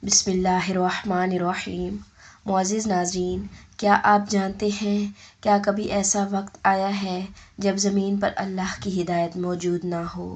بسم اللہ الرحمن الرحیم۔ معزز ناظرین، کیا آپ جانتے ہیں کیا کبھی ایسا وقت آیا ہے جب زمین پر اللہ کی ہدایت موجود نہ ہو؟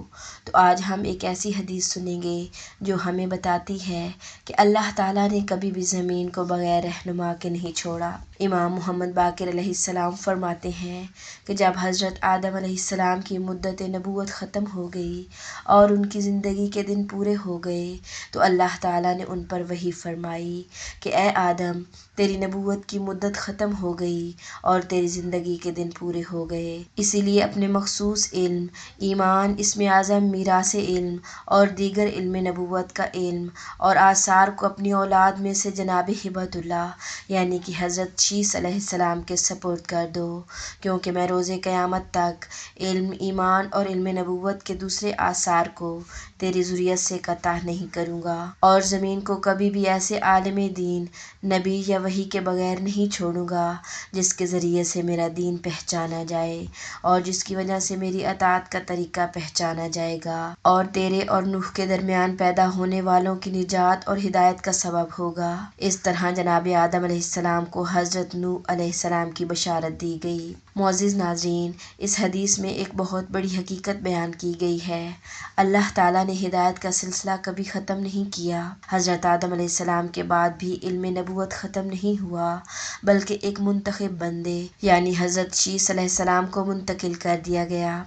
تو آج ہم ایک ایسی حدیث سنیں گے جو ہمیں بتاتی ہے کہ اللہ تعالیٰ نے کبھی بھی زمین کو بغیر رہنما کے نہیں چھوڑا۔ امام محمد باقر علیہ السلام فرماتے ہیں کہ جب حضرت آدم علیہ السلام کی مدت نبوت ختم ہو گئی اور ان کی زندگی کے دن پورے ہو گئے تو اللہ تعالیٰ نے ان پر وحی فرمائی کہ اے آدم، تیری نبوت کی مدت ختم ہو گئی اور تیری زندگی کے دن پورے ہو گئے، اسی لیے اپنے مخصوص علم، ایمان، اسم اعظم، میراث علم اور دیگر علم نبوت کا علم اور آثار کو اپنی اولاد میں سے جناب ہبۃ اللہ یعنی کہ حضرت شیث علیہ السلام کے سپرد کر دو، کیونکہ میں روز قیامت تک علم، ایمان اور علم نبوت کے دوسرے آثار کو تیری ذریت سے قطع نہیں کروں گا، اور زمین کو کبھی بھی ایسے عالم دین، نبی یا وحی کے بغیر نہیں چھوڑوں گا جس کے ذریعے سے میرا دین پہچانا جائے اور جس کی وجہ سے میری اطاعت کا طریقہ پہچانا جائے گا اور تیرے اور نوح کے درمیان پیدا ہونے والوں کی نجات اور ہدایت کا سبب ہوگا۔ اس طرح جناب آدم علیہ السلام کو حضرت نوح علیہ السلام کی بشارت دی گئی۔ معزز ناظرین، اس حدیث میں ایک بہت بڑی حقیقت بیان کی گئی ہے۔ اللہ تعالیٰ نے ہدایت کا سلسلہ کبھی ختم نہیں کیا۔ حضرت آدم علیہ السلام کے بعد بھی علم نبوت ختم نہیں ہوا، بلکہ ایک منتخب بندے یعنی حضرت شیث علیہ السلام کو منتقل کر دیا گیا۔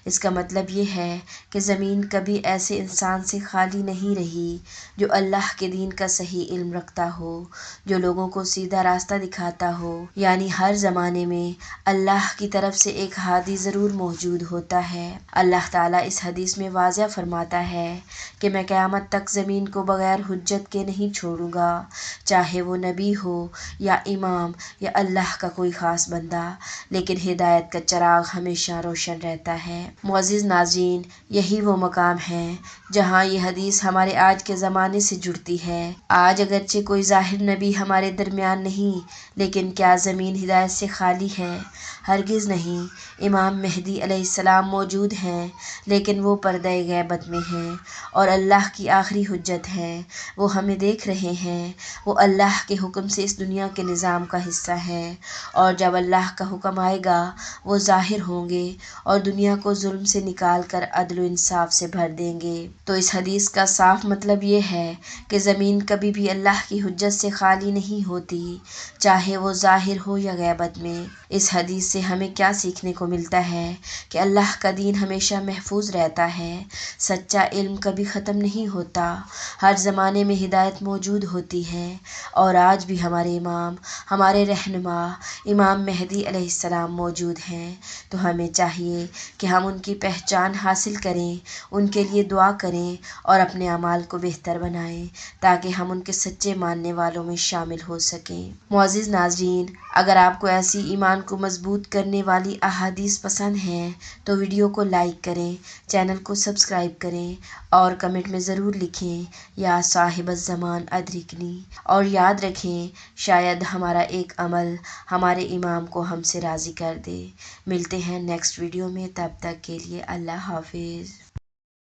اس کا مطلب یہ ہے کہ زمین کبھی ایسے انسان سے خالی نہیں رہی جو اللہ کے دین کا صحیح علم رکھتا ہو، جو لوگوں کو سیدھا راستہ دکھاتا ہو، یعنی ہر زمانے میں اللہ کی طرف سے ایک ہادی ضرور موجود ہوتا ہے۔ اللہ تعالیٰ اس حدیث میں واضح فرماتا ہے کہ میں قیامت تک زمین کو بغیر حجت کے نہیں چھوڑوں گا، چاہے وہ نبی ہو یا امام یا اللہ کا کوئی خاص بندہ، لیکن ہدایت کا چراغ ہمیشہ روشن رہتا ہے۔ معزز ناظرین، یہی وہ مقام ہے جہاں یہ حدیث ہمارے آج کے زمانے سے جڑتی ہے۔ آج اگرچہ کوئی ظاہر نبی ہمارے درمیان نہیں، لیکن کیا زمین ہدایت سے خالی ہے؟ ہرگز نہیں۔ امام مہدی علیہ السلام موجود ہیں، لیکن وہ پردہ غیبت میں ہیں اور اللہ کی آخری حجت ہیں۔ وہ ہمیں دیکھ رہے ہیں، وہ اللہ کے حکم سے اس دنیا کے نظام کا حصہ ہیں، اور جب اللہ کا حکم آئے گا وہ ظاہر ہوں گے اور دنیا کو ظلم سے نکال کر عدل و انصاف سے بھر دیں گے۔ تو اس حدیث کا صاف مطلب یہ ہے کہ زمین کبھی بھی اللہ کی حجت سے خالی نہیں ہوتی، چاہے وہ ظاہر ہو یا غیبت میں۔ اس حدیث سے ہمیں کیا سیکھنے کو ملتا ہے کہ اللہ کا دین ہمیشہ محفوظ رہتا ہے، سچا علم کبھی ختم نہیں ہوتا، ہر زمانے میں ہدایت موجود ہوتی ہے، اور آج بھی ہمارے امام، ہمارے رہنما امام مہدی علیہ السلام موجود ہیں۔ تو ہمیں چاہیے کہ ہم ان کی پہچان حاصل کریں، ان کے لیے دعا کریں اور اپنے اعمال کو بہتر بنائیں تاکہ ہم ان کے سچے ماننے والوں میں شامل ہو سکیں۔ معزز ناظرین، اگر آپ کو ایسی ایمان کو مضبوط کرنے والی احادیث پسند ہیں تو ویڈیو کو لائک کریں، چینل کو سبسکرائب کریں اور کمنٹ میں ضرور لکھیں یا صاحب الزمان ادرکنی، اور یاد رکھیں شاید ہمارا ایک عمل ہمارے امام کو ہم سے راضی کر دے۔ ملتے ہیں نیکسٹ ویڈیو میں، تب تک کے لیے اللہ حافظ۔